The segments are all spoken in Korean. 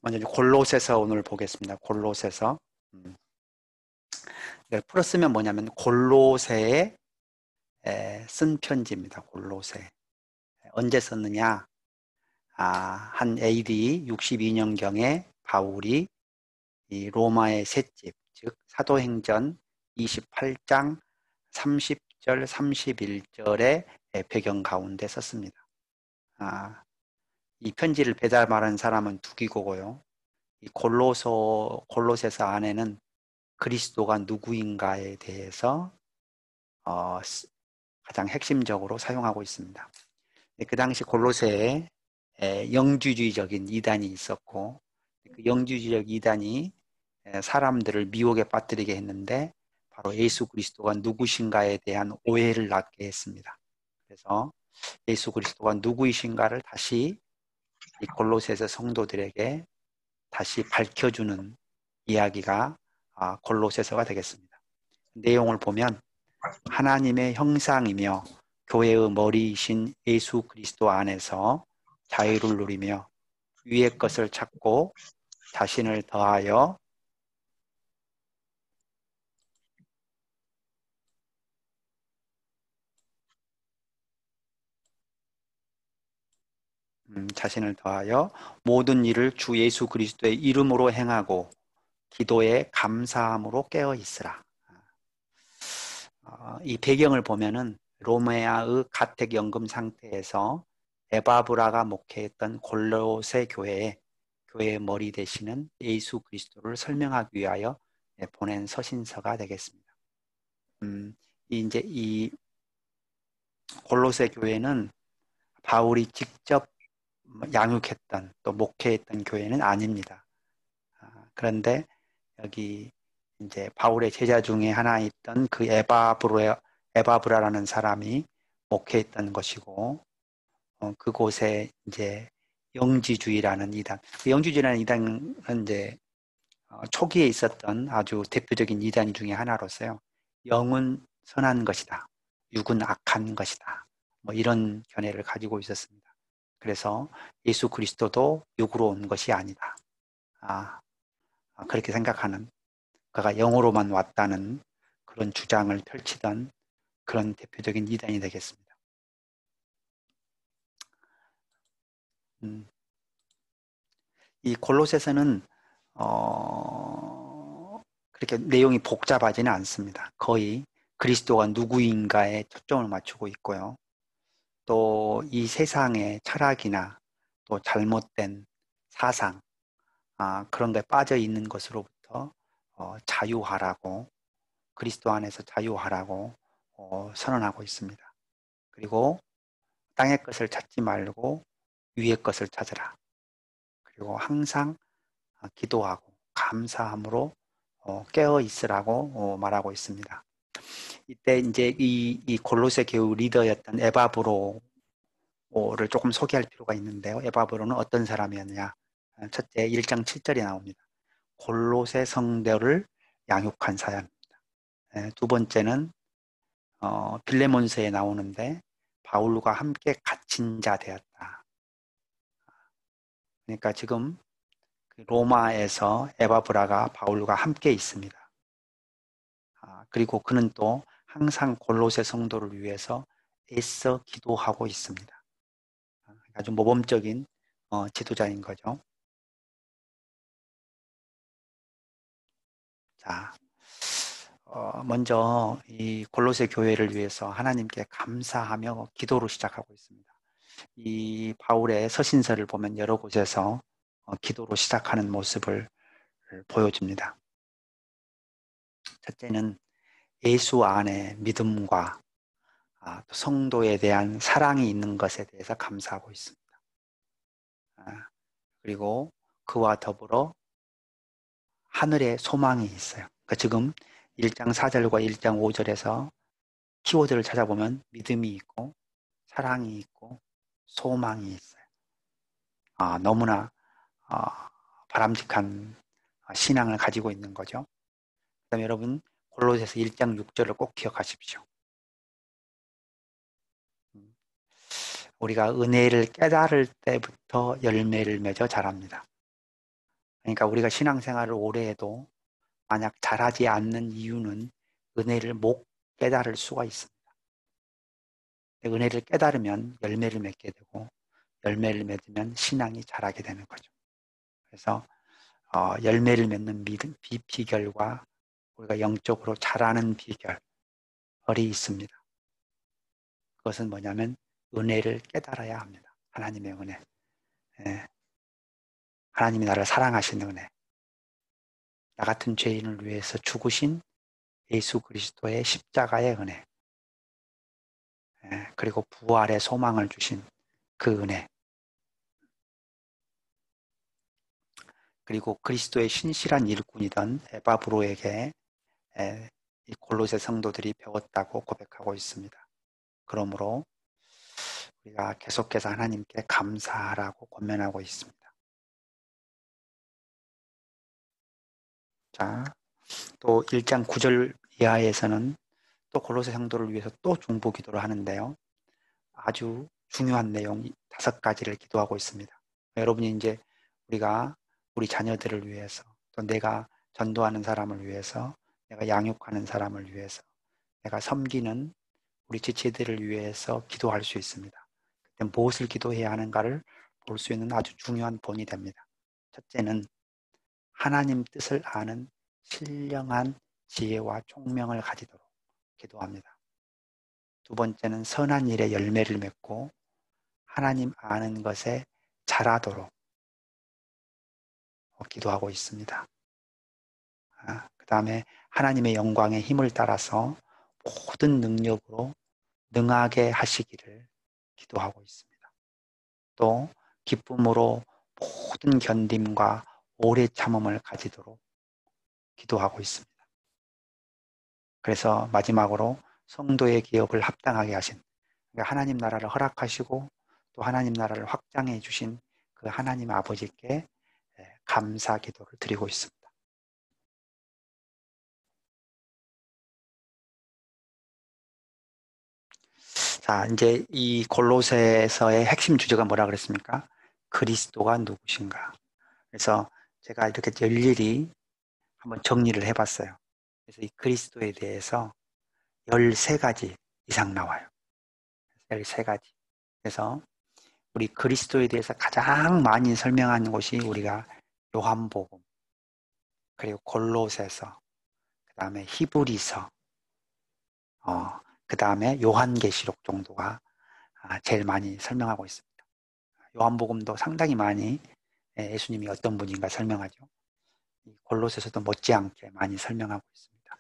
먼저 골로새서 오늘 보겠습니다. 골로새서. 음, 풀었으면 뭐냐면 골로새에 쓴 편지입니다. 골로새. 언제 썼느냐? 한 AD 62년경에 바울이 이 로마의 셋집, 즉 사도행전 28장 30절, 31절의 배경 가운데 썼습니다. 이 편지를 배달말한 사람은 두기고요. 이 골로새서 안에는 그리스도가 누구인가에 대해서 가장 핵심적으로 사용하고 있습니다. 그 당시 골로새에 영주주의적인 이단이 있었고, 그 영주주의적 이단이 사람들을 미혹에 빠뜨리게 했는데 바로 예수 그리스도가 누구신가에 대한 오해를 낳게 했습니다. 그래서 예수 그리스도가 누구이신가를 다시 이 골로새서 성도들에게 다시 밝혀주는 이야기가 골로새서가 되겠습니다. 내용을 보면 하나님의 형상이며 교회의 머리이신 예수 그리스도 안에서 자유를 누리며 위의 것을 찾고 자신을 더하여 모든 일을 주 예수 그리스도의 이름으로 행하고 기도에 감사함으로 깨어 있으라. 이 배경을 보면은 로마의 가택연금 상태에서 에바브라가 목회했던 골로새 교회의 머리 되시는 예수 그리스도를 설명하기 위하여 보낸 서신서가 되겠습니다. 이제 이 골로새 교회는 바울이 직접 양육했던 또 목회했던 교회는 아닙니다. 그런데 여기 이제 바울의 제자 중에 하나 있던 그 에바브라라는 사람이 목회했던 것이고, 그곳에 이제 영지주의라는 이단, 그 영지주의라는 이단은 이제 초기에 있었던 아주 대표적인 이단 중에 하나로서요. 영은 선한 것이다. 육은 악한 것이다. 뭐 이런 견해를 가지고 있었습니다. 그래서 예수 그리스도도 육으로 온 것이 아니다. 그렇게 생각하는, 그가 영으로만 왔다는 그런 주장을 펼치던 그런 대표적인 이단이 되겠습니다. 이 골로새서는 그렇게 내용이 복잡하지는 않습니다. 거의 그리스도가 누구인가에 초점을 맞추고 있고요. 또 이 세상의 철학이나 또 잘못된 사상, 그런 데 빠져 있는 것으로부터 자유하라고, 그리스도 안에서 자유하라고 선언하고 있습니다. 그리고 땅의 것을 찾지 말고 위의 것을 찾으라. 그리고 항상 기도하고 감사함으로 깨어 있으라고 말하고 있습니다. 이때 이제 이 골로새 교회 리더였던 에바브로를 조금 소개할 필요가 있는데요. 에바브로는 어떤 사람이었느냐? 첫째 1장 7절에 나옵니다. 골로새 성도를 양육한 사람입니다. 두 번째는 빌레몬서에 나오는데 바울과 함께 갇힌 자 되었다. 그러니까 지금 로마에서 에바브라가 바울과 함께 있습니다. 그리고 그는 또 항상 골로새 성도를 위해서 애써 기도하고 있습니다. 아주 모범적인 지도자인 거죠. 자, 먼저 이 골로새 교회를 위해서 하나님께 감사하며 기도로 시작하고 있습니다. 이 바울의 서신서를 보면 여러 곳에서 기도로 시작하는 모습을 보여줍니다. 첫째는 예수 안에 믿음과 성도에 대한 사랑이 있는 것에 대해서 감사하고 있습니다. 그리고 그와 더불어 하늘에 소망이 있어요. 그러니까 지금 1장 4절과 1장 5절에서 키워드를 찾아보면 믿음이 있고 사랑이 있고 소망이 있어요. 너무나 바람직한 신앙을 가지고 있는 거죠. 그다음에 여러분 골로새서 1장 6절을 꼭 기억하십시오. 우리가 은혜를 깨달을 때부터 열매를 맺어 자랍니다. 그러니까 우리가 신앙생활을 오래 해도 만약 잘하지 않는 이유는 은혜를 못 깨달을 수가 있습니다. 은혜를 깨달으면 열매를 맺게 되고 열매를 맺으면 신앙이 자라게 되는 거죠. 그래서 열매를 맺는 비결과 우리가 영적으로 자라는 비결이 있습니다. 그것은 뭐냐면 은혜를 깨달아야 합니다. 하나님의 은혜. 예. 하나님이 나를 사랑하시는 은혜. 나 같은 죄인을 위해서 죽으신 예수 그리스도의 십자가의 은혜. 예. 그리고 부활의 소망을 주신 그 은혜. 그리고 그리스도의 신실한 일꾼이던 에바브로에게 이 골로새 성도들이 배웠다고 고백하고 있습니다. 그러므로 우리가 계속해서 하나님께 감사하라고 권면하고 있습니다. 자, 또 1장 9절 이하에서는 또 골로새 성도를 위해서 또 중보 기도를 하는데요. 아주 중요한 내용 5가지를 기도하고 있습니다. 여러분이 이제 우리가 우리 자녀들을 위해서 또 내가 전도하는 사람을 위해서 내가 양육하는 사람을 위해서 내가 섬기는 우리 지체들을 위해서 기도할 수 있습니다. 그때 무엇을 기도해야 하는가를 볼 수 있는 아주 중요한 본이 됩니다. 첫째는 하나님 뜻을 아는 신령한 지혜와 총명을 가지도록 기도합니다. 두 번째는 선한 일에 열매를 맺고 하나님 아는 것에 자라도록 기도하고 있습니다. 그 다음에 하나님의 영광의 힘을 따라서 모든 능력으로 능하게 하시기를 기도하고 있습니다. 또 기쁨으로 모든 견딤과 오래 참음을 가지도록 기도하고 있습니다. 그래서 마지막으로 성도의 기업을 합당하게 하신 그러니까 하나님 나라를 허락하시고 또 하나님 나라를 확장해 주신 그 하나님 아버지께 감사 기도를 드리고 있습니다. 자, 이제 이 골로새서의 핵심 주제가 뭐라 그랬습니까? 그리스도가 누구신가? 그래서 제가 이렇게 일일이 한번 정리를 해봤어요. 그래서 이 그리스도에 대해서 13가지 이상 나와요. 13가지. 그래서 우리 그리스도에 대해서 가장 많이 설명하는 곳이 우리가 요한복음, 그리고 골로새서, 그 다음에 히브리서, 그 다음에 요한계시록 정도가 제일 많이 설명하고 있습니다. 요한복음도 상당히 많이 예수님이 어떤 분인가 설명하죠. 골로새서도 못지않게 많이 설명하고 있습니다.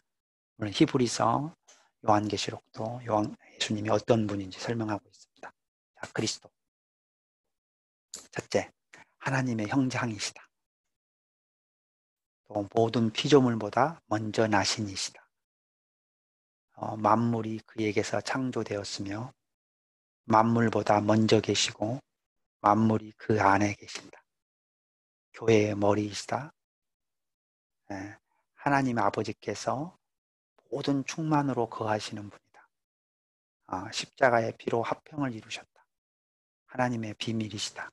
물론 히브리서, 요한계시록도 예수님이 어떤 분인지 설명하고 있습니다. 자, 그리스도. 첫째, 하나님의 형상이시다. 또 모든 피조물보다 먼저 나신 이시다. 만물이 그에게서 창조되었으며 만물보다 먼저 계시고 만물이 그 안에 계신다. 교회의 머리이시다. 하나님 아버지께서 모든 충만으로 거하시는 분이다. 십자가의 피로 화평을 이루셨다. 하나님의 비밀이시다.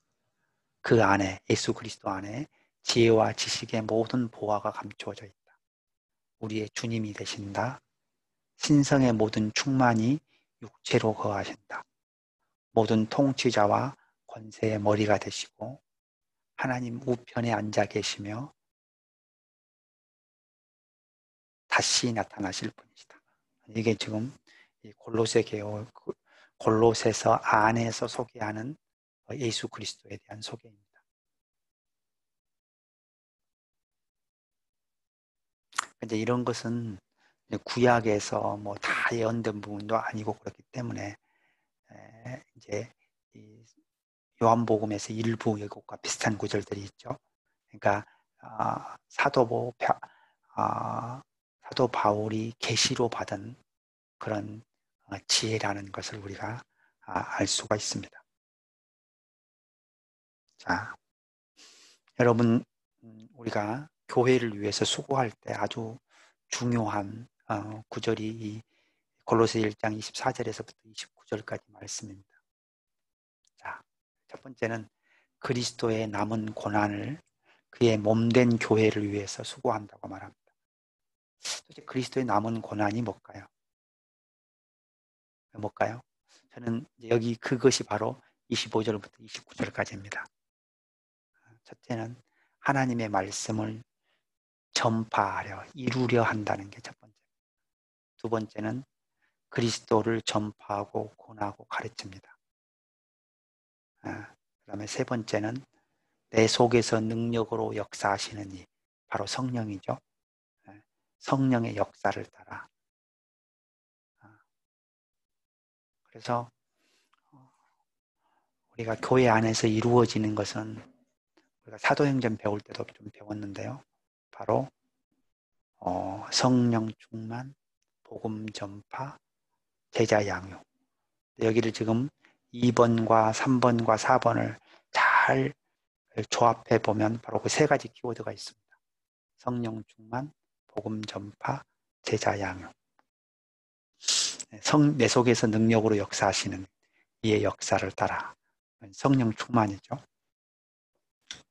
그 안에 예수 그리스도 안에 지혜와 지식의 모든 보화가 감추어져 있다. 우리의 주님이 되신다. 신성의 모든 충만이 육체로 거하신다. 모든 통치자와 권세의 머리가 되시고 하나님 우편에 앉아 계시며 다시 나타나실 분이시다. 이게 지금 골로새서 안에서 소개하는 예수 그리스도에 대한 소개입니다. 근데 이런 것은 구약에서 뭐 다 예언된 부분도 아니고 그렇기 때문에 이제 이 요한복음에서 일부 예고과 비슷한 구절들이 있죠. 그러니까 사도 바울이 계시로 받은 그런 지혜라는 것을 우리가 알 수가 있습니다. 자, 여러분 우리가 교회를 위해서 수고할 때 아주 중요한 구절이 이 골로새 1장 24절에서부터 29절까지 말씀입니다. 자, 첫 번째는 그리스도의 남은 고난을 그의 몸된 교회를 위해서 수고한다고 말합니다. 도대체 그리스도의 남은 고난이 뭘까요? 뭘까요? 저는 여기 그것이 바로 25절부터 29절까지입니다. 첫째는 하나님의 말씀을 전파하려, 이루려 한다는 게 첫 번째. 두 번째는 그리스도를 전파하고 권하고 가르칩니다. 그 다음에 세 번째는 내 속에서 능력으로 역사하시는 이, 바로 성령이죠. 성령의 역사를 따라. 그래서 우리가 교회 안에서 이루어지는 것은 우리가 사도행전 배울 때도 좀 배웠는데요. 바로 성령 충만, 복음 전파, 제자 양육. 여기를 지금 2번과 3번과 4번을 잘 조합해 보면 바로 그 세 가지 키워드가 있습니다. 성령 충만, 복음 전파, 제자 양육. 내 속에서 능력으로 역사하시는 이의 역사를 따라 성령 충만이죠.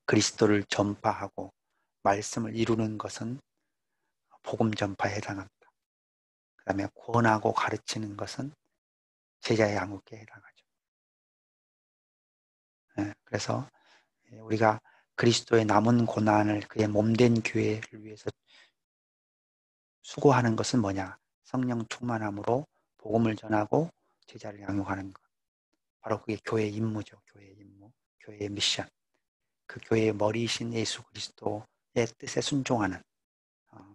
그리스도를 전파하고 말씀을 이루는 것은 복음 전파에 해당합니다. 그 다음에 권하고 가르치는 것은 제자 양육에 해당하죠. 그래서 우리가 그리스도의 남은 고난을 그의 몸된 교회를 위해서 수고하는 것은 뭐냐? 성령 충만함으로 복음을 전하고 제자를 양육하는 것. 바로 그게 교회의 임무죠. 교회의 임무, 교회의 미션. 그 교회의 머리이신 예수 그리스도의 뜻에 순종하는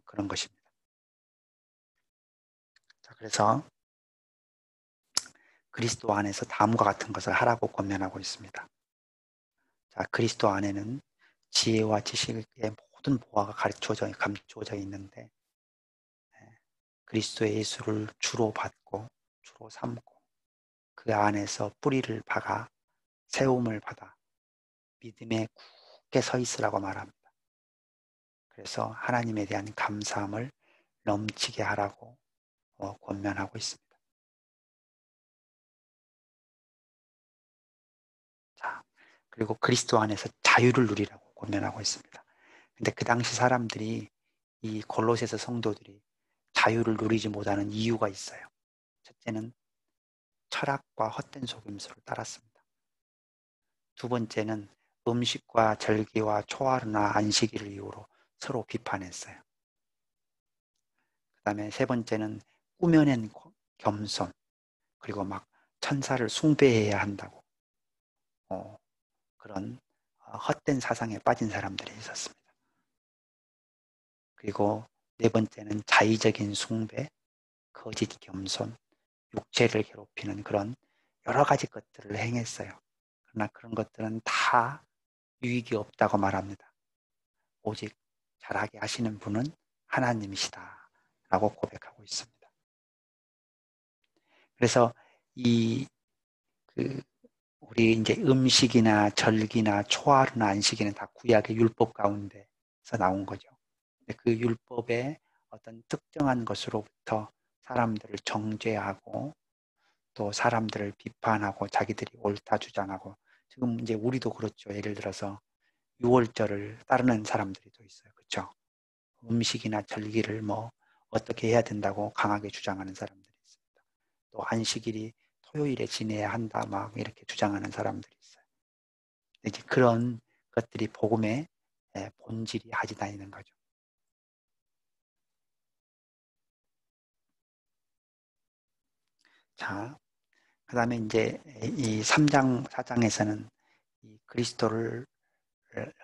그런 것입니다. 자, 그래서 그리스도 안에서 다음과 같은 것을 하라고 권면하고 있습니다. 자, 그리스도 안에는 지혜와 지식의 모든 보화가 감추어져 있는데 그리스도의 예수를 주로 받고 주로 삼고 그 안에서 뿌리를 박아 세움을 받아 믿음에 굳게 서 있으라고 말합니다. 그래서 하나님에 대한 감사함을 넘치게 하라고 권면하고 있습니다. 자, 그리고 그리스도 안에서 자유를 누리라고 권면하고 있습니다. 근데 그 당시 사람들이 이 골로새서 성도들이 자유를 누리지 못하는 이유가 있어요. 첫째는 철학과 헛된 속임수를 따랐습니다. 두 번째는 음식과 절기와 초하루나 안식일을 이유로 서로 비판했어요. 그 다음에 세 번째는 꾸며낸 겸손, 그리고 막 천사를 숭배해야 한다고 그런 헛된 사상에 빠진 사람들이 있었습니다. 그리고 네 번째는 자의적인 숭배, 거짓 겸손, 육체를 괴롭히는 그런 여러 가지 것들을 행했어요. 그러나 그런 것들은 다 유익이 없다고 말합니다. 오직 잘하게 하시는 분은 하나님이시다 라고 고백하고 있습니다. 그래서 우리 이제 음식이나 절기나 초하루나 안식일은 다 구약의 율법 가운데서 나온 거죠. 그 율법의 어떤 특정한 것으로부터 사람들을 정죄하고 또 사람들을 비판하고 자기들이 옳다 주장하고 지금 이제 우리도 그렇죠. 예를 들어서 6월절을 따르는 사람들이 또 있어요. 그렇죠? 음식이나 절기를 뭐 어떻게 해야 된다고 강하게 주장하는 사람들이 있습니다. 또 안식일이 토요일에 지내야 한다 막 이렇게 주장하는 사람들이 있어요. 이제 그런 것들이 복음의 본질이 하지 다니는 거죠. 자, 그 다음에 이제 이 3장, 4장에서는 이 그리스도를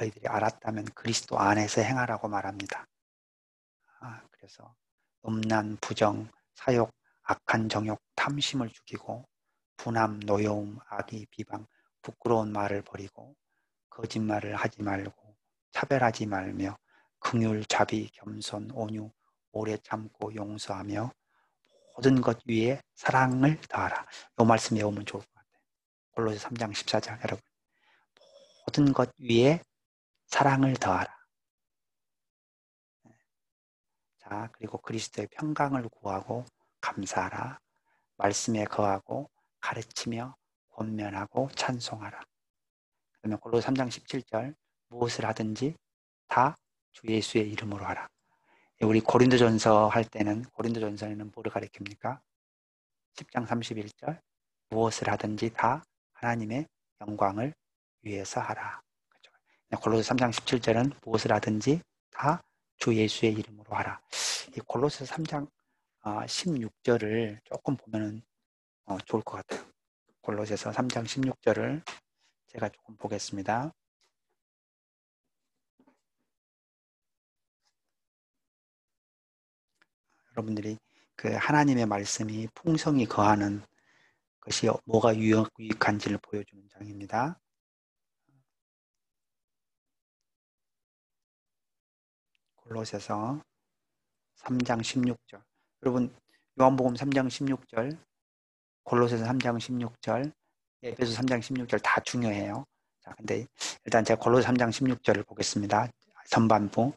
너희들이 알았다면 그리스도 안에서 행하라고 말합니다. 그래서 음란, 부정, 사욕, 악한 정욕, 탐심을 죽이고 분함, 노여움, 악의, 비방, 부끄러운 말을 버리고 거짓말을 하지 말고 차별하지 말며 긍휼, 자비, 겸손, 온유, 오래 참고 용서하며 모든 것 위에 사랑을 더하라. 이 말씀 외우면 좋을 것 같아요. 골로새 3장 14장 여러분. 모든 것 위에 사랑을 더하라. 자, 그리고 그리스도의 평강을 구하고 감사하라. 말씀에 거하고 가르치며 권면하고 찬송하라. 그러면 골로새 3장 17절 무엇을 하든지 다 주 예수의 이름으로 하라. 우리 고린도전서 할 때는 고린도전서에는 뭐를 가리킵니까? 10장 31절 무엇을 하든지 다 하나님의 영광을 위해서 하라. 그렇죠? 골로새 3장 17절은 무엇을 하든지 다 주 예수의 이름으로 하라. 이 골로새 3장 16절을 조금 보면 좋을 것 같아요. 골로새서 3장 16절을 제가 조금 보겠습니다. 여러분들이 그 하나님의 말씀이 풍성히 거하는 것이 뭐가 유익한지를 보여주는 장입니다. 골로새서 3장 16절. 여러분 요한복음 3장 16절, 골로새서 3장 16절, 에베소 3장 16절 다 중요해요. 자, 근데 일단 제가 골로새 3장 16절을 보겠습니다. 전반부.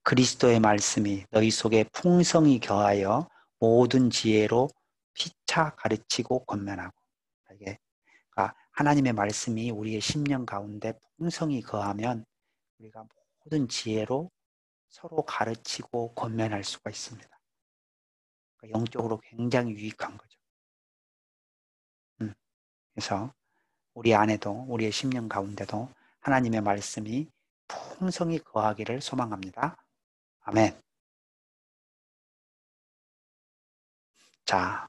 그리스도의 말씀이 너희 속에 풍성히 거하여 모든 지혜로 피차 가르치고 권면하고. 이게 그러니까 하나님의 말씀이 우리의 심령 가운데 풍성히 거하면 우리가 모든 지혜로 서로 가르치고 권면할 수가 있습니다. 그러니까 영적으로 굉장히 유익한 거죠. 그래서 우리 안에도 우리의 심령 가운데도 하나님의 말씀이 풍성히 거하기를 소망합니다. 아멘. 자,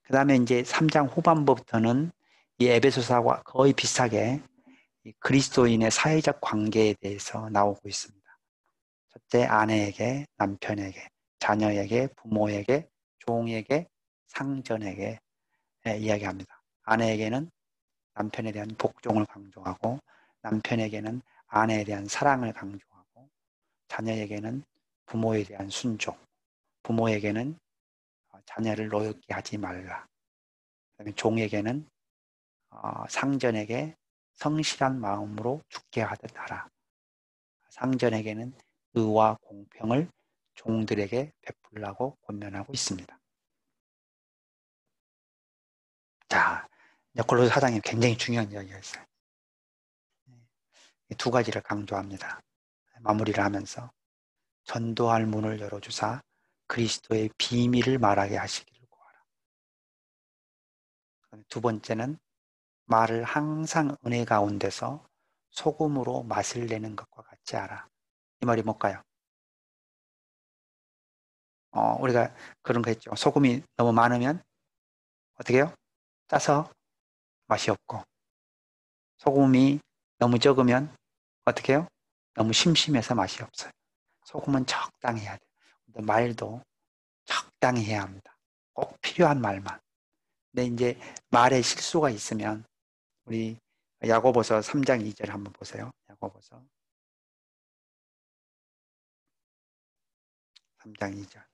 그 다음에 이제 3장 후반부부터는 이 에베소서와 거의 비슷하게 이 그리스도인의 사회적 관계에 대해서 나오고 있습니다. 첫째, 아내에게, 남편에게, 자녀에게, 부모에게, 종에게, 상전에게 이야기합니다. 아내에게는 남편에 대한 복종을 강조하고, 남편에게는 아내에 대한 사랑을 강조하고, 자녀에게는 부모에 대한 순종, 부모에게는 자녀를 노엽게 하지 말라. 그다음에 종에게는 상전에게 성실한 마음으로 죽게 하듯 하라. 상전에게는 의와 공평을 종들에게 베풀라고 권면하고 있습니다. 자, 골로새 4장이 굉장히 중요한 이야기가 있어요. 두 가지를 강조합니다. 마무리를 하면서 전도할 문을 열어주사 그리스도의 비밀을 말하게 하시기를 구하라. 두 번째는 말을 항상 은혜 가운데서 소금으로 맛을 내는 것과 같이 하라. 이 말이 뭘까요? 우리가 그런 거 했죠. 소금이 너무 많으면 어떻게 해요? 짜서 맛이 없고, 소금이 너무 적으면 어떻게 해요? 너무 심심해서 맛이 없어요. 소금은 적당히 해야 돼요. 근데 말도 적당히 해야 합니다. 꼭 필요한 말만. 근데 이제 말에 실수가 있으면 우리 야고보서 3장 2절 한번 보세요. 야고보서 3장 2절.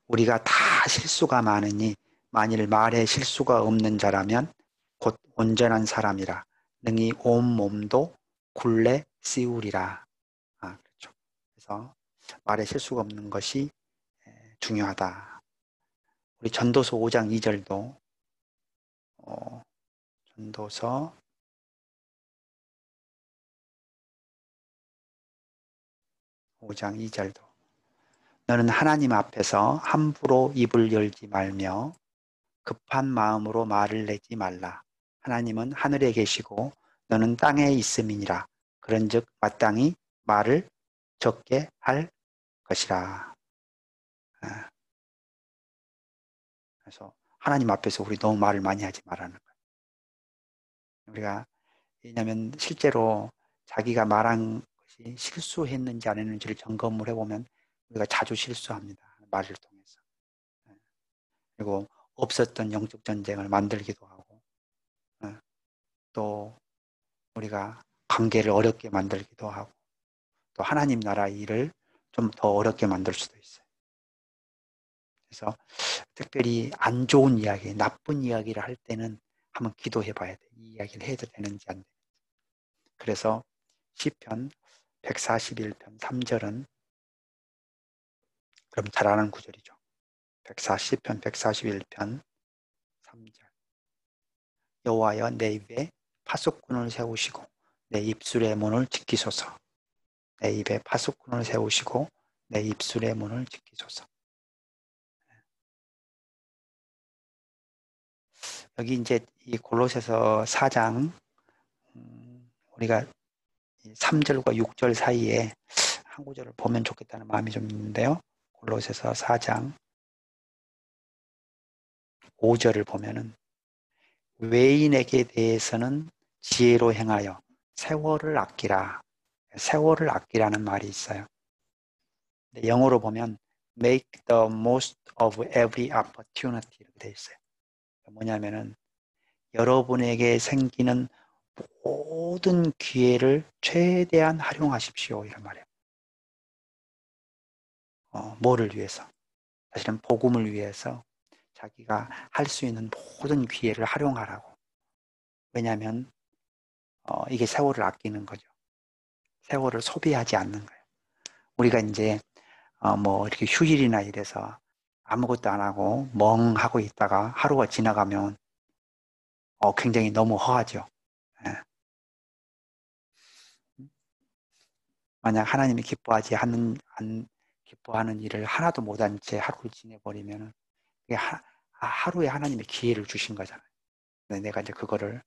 우리가 다 실수가 많으니 만일 말에 실수가 없는 자라면 곧 온전한 사람이라 능히 온 몸도 굴레 씌우리라. 그렇죠. 그래서 말에 실수가 없는 것이 중요하다. 우리 전도서 5장 2절도 전도서 5장 2절도 너는 하나님 앞에서 함부로 입을 열지 말며 급한 마음으로 말을 내지 말라. 하나님은 하늘에 계시고 너는 땅에 있음이니라. 그런즉 마땅히 말을 적게 할 것이라. 그래서 하나님 앞에서 우리 너무 말을 많이 하지 말라는 거예요. 우리가 왜냐하면 실제로 자기가 말한 것이 실수했는지 안 했는지를 점검을 해보면 우리가 자주 실수합니다. 말을 통해서. 그리고 없었던 영적 전쟁을 만들기도 하고 또 우리가 관계를 어렵게 만들기도 하고 또 하나님 나라 일을 좀 더 어렵게 만들 수도 있어요. 그래서 특별히 안 좋은 이야기, 나쁜 이야기를 할 때는 한번 기도해 봐야 돼. 이 이야기를 해도 되는지 안 되는지. 그래서 시편 141편 3절은 그럼 잘 아는 구절이죠. 140편 141편 3절. 여호와여 내 입에 파수꾼을 세우시고 내 입술의 문을 지키소서. 내 입에 파수꾼을 세우시고 내 입술의 문을 지키소서. 여기 이제 이 골로새서 4장 우리가 3절과 6절 사이에 한 구절을 보면 좋겠다는 마음이 좀 있는데요. 골로새서 4장 5절을 보면은 외인에게 대해서는 지혜로 행하여 세월을 아끼라. 세월을 아끼라는 말이 있어요. 영어로 보면 make the most of every opportunity 이렇게 되어 있어요. 뭐냐면은 여러분에게 생기는 모든 기회를 최대한 활용하십시오. 이런 말이에요. 뭐를 위해서? 사실은 복음을 위해서 자기가 할 수 있는 모든 기회를 활용하라고. 왜냐하면 이게 세월을 아끼는 거죠. 세월을 소비하지 않는 거예요. 우리가 이제 뭐 이렇게 휴일이나 이래서 아무것도 안 하고 멍하고 있다가 하루가 지나가면 굉장히 너무 허하죠. 예. 만약 하나님이 기뻐하는 일을 하나도 못한 채 하루를 지내버리면 하루에 하나님의 기회를 주신 거잖아요. 근데 내가 이제 그거를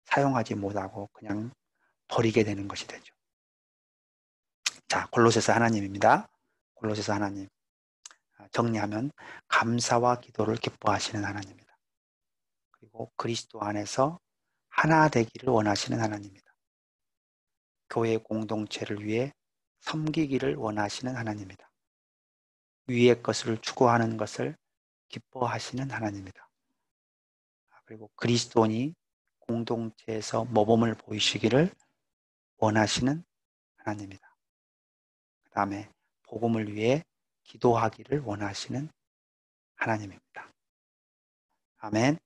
사용하지 못하고 그냥 버리게 되는 것이 되죠. 자, 골로새서 하나님입니다. 골로새서 하나님. 정리하면 감사와 기도를 기뻐하시는 하나님입니다. 그리고 그리스도 안에서 하나 되기를 원하시는 하나님입니다. 교회 공동체를 위해 섬기기를 원하시는 하나님입니다. 위의 것을 추구하는 것을 기뻐하시는 하나님입니다. 그리고 그리스도인이 공동체에서 모범을 보이시기를 원하시는 하나님입니다. 그 다음에 복음을 위해 기도하기를 원하시는 하나님입니다. 아멘.